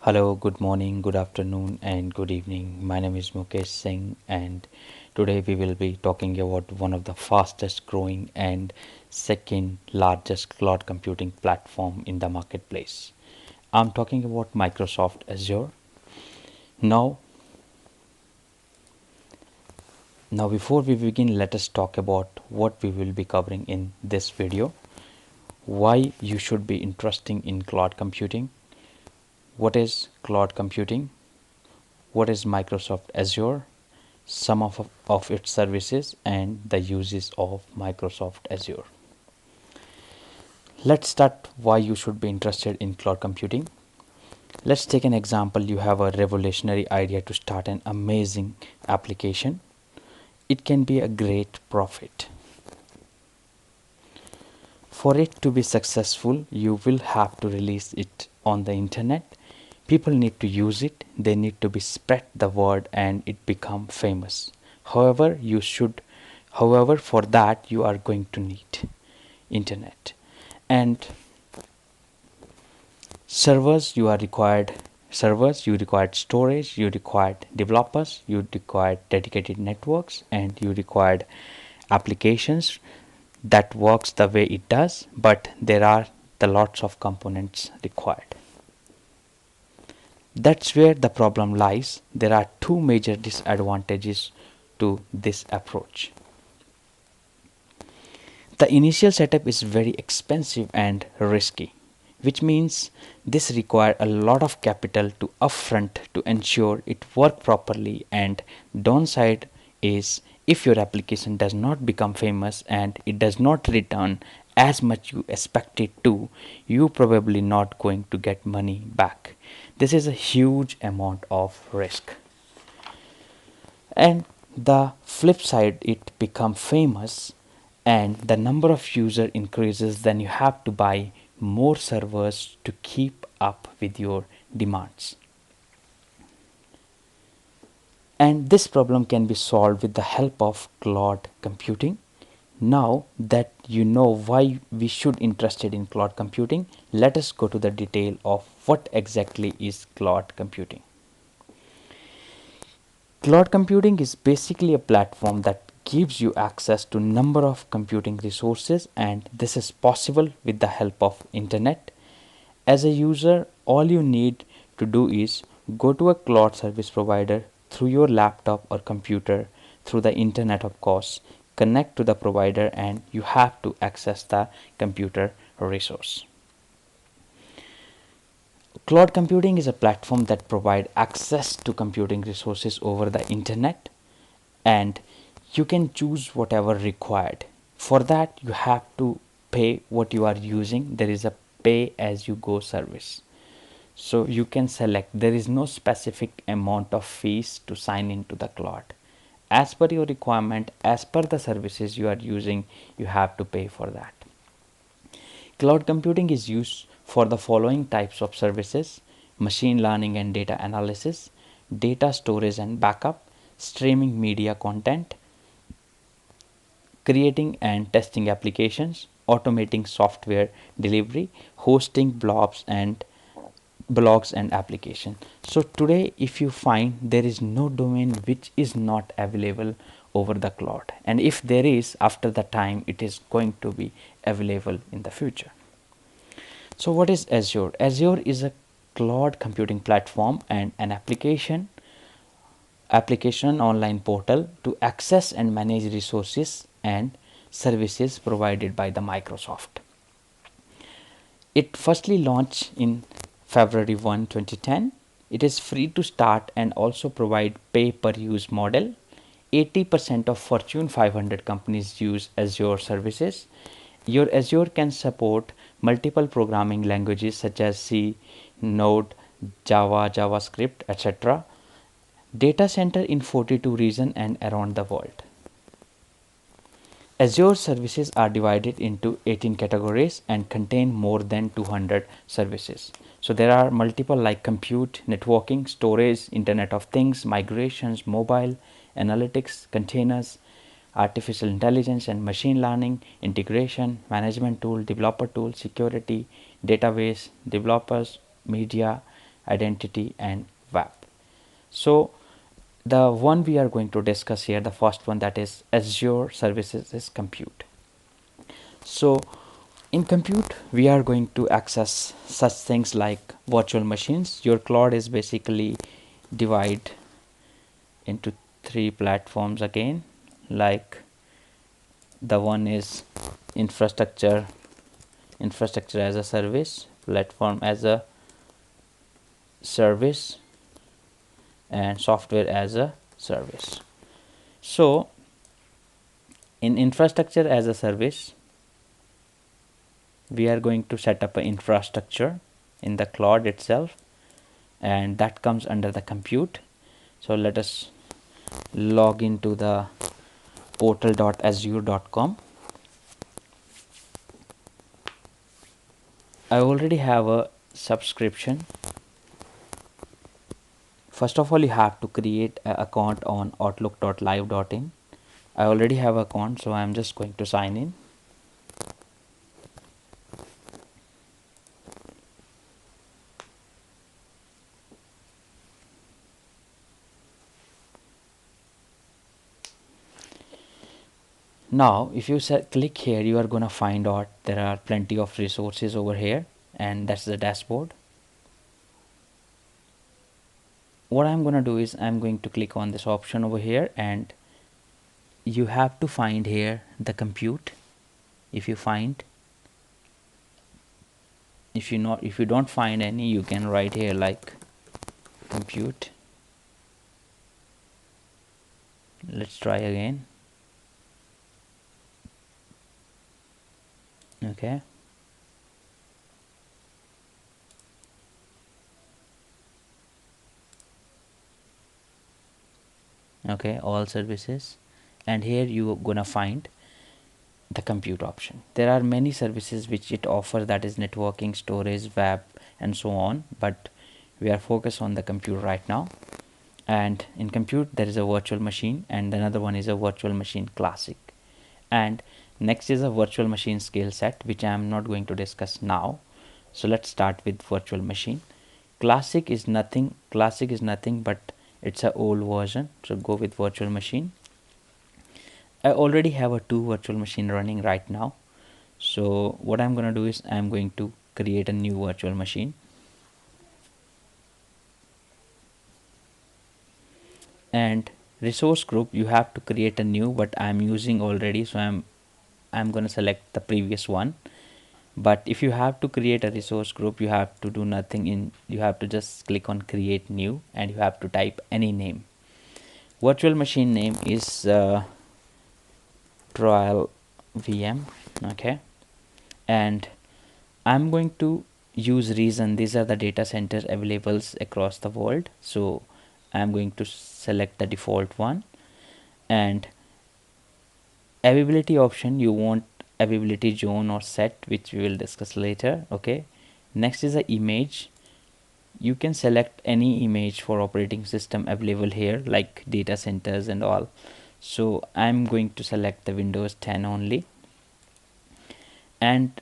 Hello, good morning, good afternoon, and good evening. My name is Mukesh Singh, and today we will be talking about one of the fastest growing and second largest cloud computing platform in the marketplace. I'm talking about Microsoft Azure. Now, before we begin, let us talk about what we will be covering in this video. Why you should be interested in cloud computing. What is cloud computing? What is Microsoft Azure? Some of its services and the uses of Microsoft Azure. Let's start why you should be interested in cloud computing. Let's take an example. You have a revolutionary idea to start an amazing application. It can be a great profit. For it to be successful, you will have to release it on the internet. People need to use it, they need to be spread the word and it become famous. However, for that you are going to need internet and servers, you required storage, you required developers, you required dedicated networks, and you required applications that works the way it does, but there are the lots of components required. That's where the problem lies. There are two major disadvantages to this approach. The initial setup is very expensive and risky, which means this requires a lot of capital to upfront to ensure it works properly, and downside is if your application does not become famous and it does not return as much you expect it to, you probably not going to get money back. This is a huge amount of risk. And the flip side, it become famous and the number of user increases, then you have to buy more servers to keep up with your demands. And this problem can be solved with the help of cloud computing. Now that you know why we should interested in cloud computing, let us go to the detail of what exactly is cloud computing. Cloud computing is basically a platform that gives you access to number of computing resources, and this is possible with the help of internet. As a user, all you need to do is go to a cloud service provider through your laptop or computer through the internet, of course, connect to the provider and you have to access the computer resource. Cloud computing is a platform that provides access to computing resources over the internet, and you can choose whatever required. For that, you have to pay what you are using. There is a pay as you go service. So you can select, there is no specific amount of fees to sign into the cloud. As per your requirement, as per the services you are using, you have to pay for that. Cloud computing is used for the following types of services: machine learning and data analysis, data storage and backup, streaming media content, creating and testing applications, automating software delivery, hosting blogs and application. So today, if you find, there is no domain which is not available over the cloud, and if there is, after the time it is going to be available in the future. So what is Azure? Azure is a cloud computing platform and an application online portal to access and manage resources and services provided by the Microsoft. It firstly launched in February 1, 2010. It is free to start and also provide pay per use model. 80% of Fortune 500 companies use Azure services. Your Azure can support multiple programming languages such as C, Node, Java, JavaScript, etc. Data center in 42 regions and around the world. Azure services are divided into 18 categories and contain more than 200 services. So there are multiple like compute, networking, storage, Internet of Things, migrations, mobile, analytics, containers, artificial intelligence and machine learning, integration, management tool, developer tool, security, database, developers, media, identity, and web. So the one we are going to discuss here, the first one, that is Azure services, is compute. So in compute we are going to access such things like virtual machines. Your cloud is basically divided into three platforms again, like the one is infrastructure as a service, platform as a service, and software as a service. So in infrastructure as a service, we are going to set up an infrastructure in the cloud itself, and that comes under the compute. So let us log into the portal.azure.com. I already have a subscription. First of all, you have to create an account on outlook.live.in. I already have an account, so I am just going to sign in. Now if you click here, you are gonna find out there are plenty of resources over here, and that's the dashboard. What I'm gonna do is I'm going to click on this option over here, and you have to find here the compute. If you don't find any, you can write here like compute. Let's try again. Okay, all services, and here you are gonna find the compute option. There are many services which it offers, that is networking, storage, web, and so on, but we are focused on the compute right now. And in compute there is a virtual machine, and another one is a virtual machine classic, and next is a virtual machine skill set, which I am not going to discuss now. So let's start with virtual machine. Classic is nothing but it's a old version, so go with virtual machine. I already have a 2 virtual machine running right now, so what I'm gonna do is I'm going to create a new virtual machine. And resource group, you have to create a new, but I'm using already, so I'm gonna select the previous one. But if you have to create a resource group, you have to do nothing you have to just click on create new, and you have to type any name. Virtual machine name is trial VM. Okay, and I'm going to use reason. These are the data centers available across the world, so I'm going to select the default one. And availability option, you want availability zone or set, which we will discuss later. Okay, next is the image. You can select any image for operating system available here, like data centers and all. So I'm going to select the Windows 10 only, and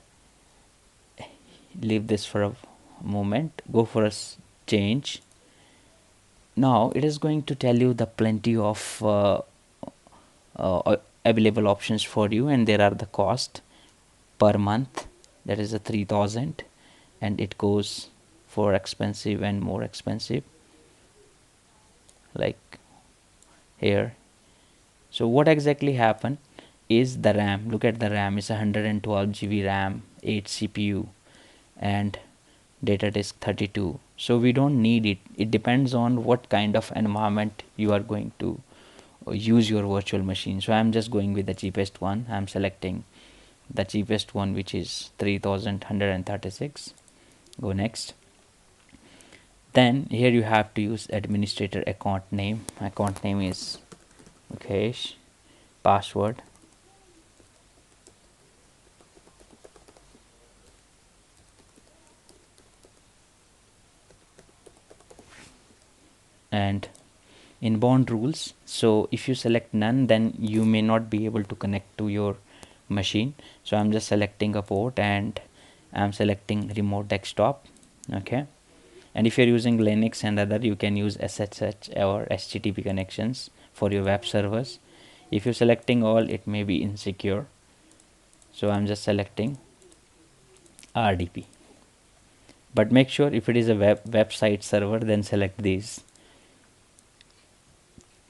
leave this for a moment. Go for a change. Now it is going to tell you the plenty of available options for you, and there are the cost per month, that is a 3000, and it goes for expensive and more expensive, like here. So what exactly happened is the RAM. Look at the RAM is 112 GB RAM, 8 CPU, and data disk 32. So we don't need it. It depends on what kind of environment you are going to use your virtual machine. So I'm just going with the cheapest one. I'm selecting the cheapest one, which is 3136. Go next. Then here you have to use administrator account name. Account name is Mukesh. Password, and inbound rules. So if you select none, then you may not be able to connect to your machine. So I'm just selecting a port, and I'm selecting remote desktop. Okay, And if you're using Linux and other, you can use SSH or HTTP connections for your web servers. If you're selecting all, it may be insecure, so I'm just selecting RDP. But make sure if it is a website server, then select these.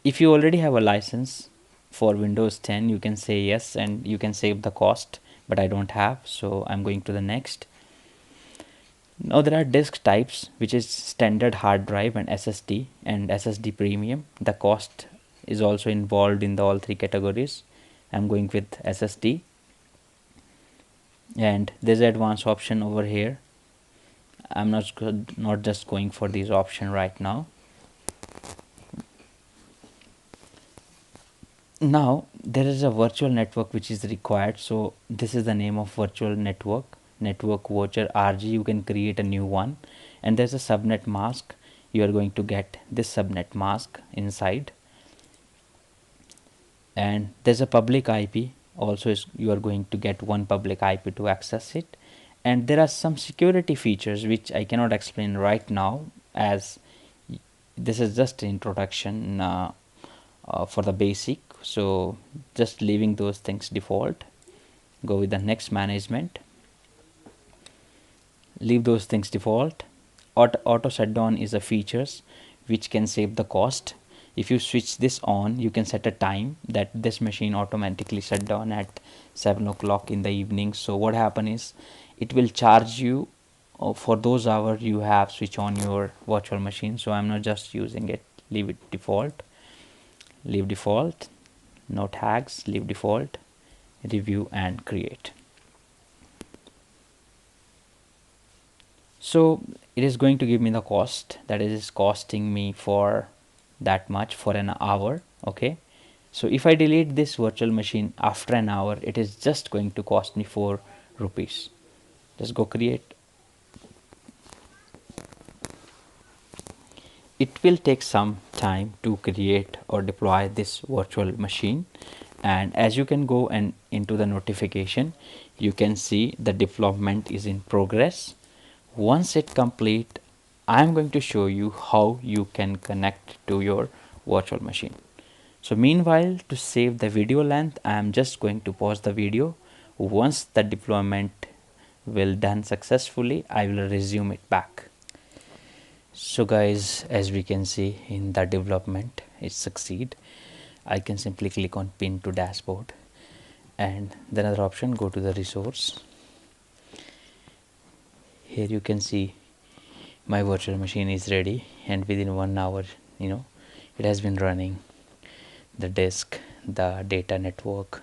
If you already have a license for Windows 10, you can say yes and you can save the cost, but I don't have, so I'm going to the next. Now there are disk types, which is standard hard drive and SSD premium. The cost is also involved in the all three categories. I'm going with SSD, and there's an advanced option over here. I'm not just going for this option right now. Now there is a virtual network which is required, so this is the name of virtual network voucher RG. You can create a new one, and there's a subnet mask. You are going to get this subnet mask inside, and there's a public IP also. You are going to get one public IP to access it, and there are some security features which I cannot explain right now, as this is just an introduction for the basic. So just leaving those things default, go with the next management, leave those things default. Auto shutdown is a features which can save the cost. If you switch this on, you can set a time that this machine automatically shut down at 7 o'clock in the evening. So what happen is, it will charge you for those hours you have switch on your virtual machine. So I'm not just using it, leave it default, leave default, no tags, leave default, review and create. So it is going to give me the cost, that is costing me for that much for an hour. Okay, so if I delete this virtual machine after an hour, it is just going to cost me 4 rupees. Just go create. It will take some time to create or deploy this virtual machine, and as you can go and into the notification, you can see the development is in progress. Once it complete, I am going to show you how you can connect to your virtual machine. So meanwhile, to save the video length, I am just going to pause the video. Once the deployment will done successfully, I will resume it back. So guys, as we can see in the development, it succeed. I can simply click on pin to dashboard, and the another option, go to the resource. Here you can see my virtual machine is ready, and within 1 hour, it has been running the disk, the data network,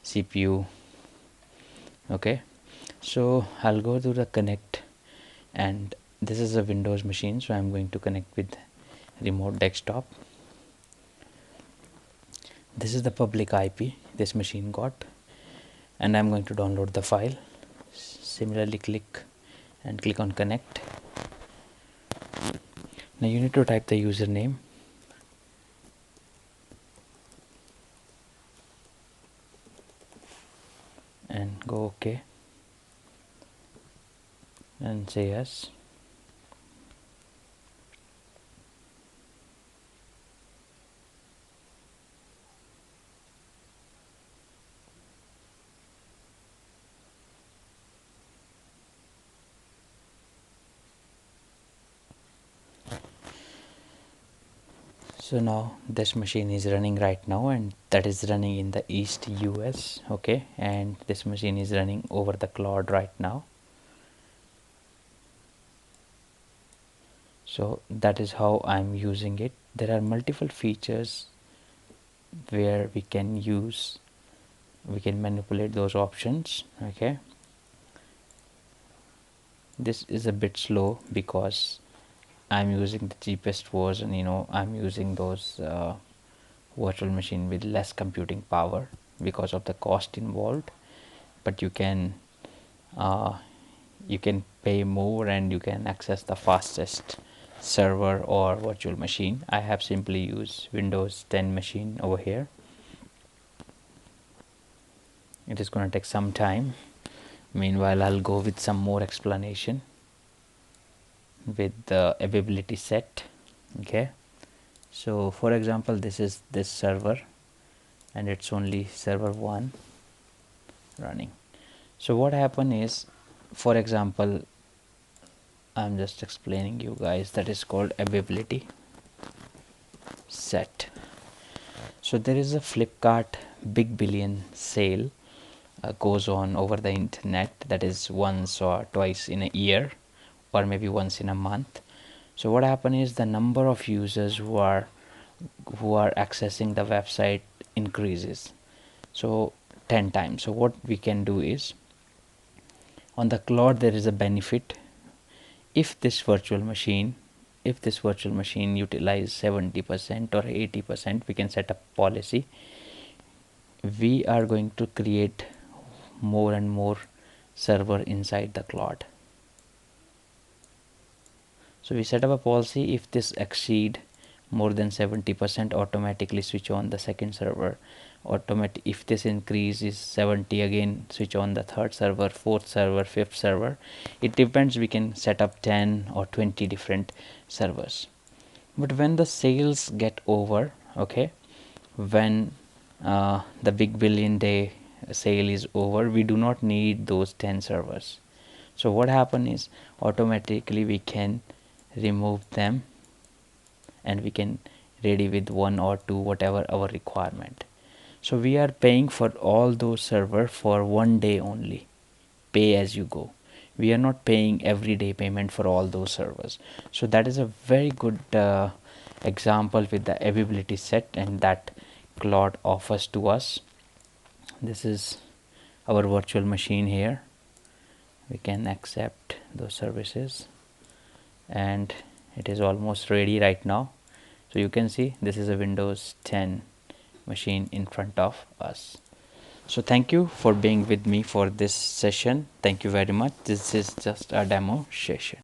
CPU. Okay, so I'll go to the connect, and this is a Windows machine, so I'm going to connect with remote desktop. This is the public IP this machine got, and I'm going to download the file. Similarly, click on connect. Now you need to type the username, and go OK and say yes. So now this machine is running right now, and that is running in the East US. Okay, and this machine is running over the cloud right now. So that is how I'm using it. There are multiple features where we can manipulate those options. Okay, this is a bit slow because I'm using the cheapest version. I'm using those virtual machine with less computing power because of the cost involved, but you can pay more and you can access the fastest server or virtual machine. I have simply used Windows 10 machine over here. It is going to take some time. Meanwhile, I'll go with some more explanation. with the availability set. Okay, so for example, this is this server and it's only server 1 running. So what happen is, for example, I'm just explaining you guys, that is called availability set. So there is a Flipkart big billion sale goes on over the internet, that is once or twice in a year or maybe once in a month. So what happen is the number of users who are accessing the website increases, so 10 times. So what we can do is, on the cloud there is a benefit. If this virtual machine utilize 70% or 80%, we can set up policy. We are going to create more and more server inside the cloud. So we set up a policy, if this exceed more than 70%, automatically switch on the second server. If this increase is 70, again switch on the third server, fourth server, fifth server. It depends, we can set up 10 or 20 different servers. But when the sales get over, okay, when the big billion day sale is over, we do not need those 10 servers. So what happen is, automatically we can remove them and we can ready with 1 or 2, whatever our requirement. So we are paying for all those server for 1 day only, pay as you go. We are not paying everyday payment for all those servers. So that is a very good example with the availability set, and that cloud offers to us. This is our virtual machine here. We can accept those services and it is almost ready right now. So you can see this is a Windows 10 machine in front of us. So thank you for being with me for this session. Thank you very much. This is just a demo session.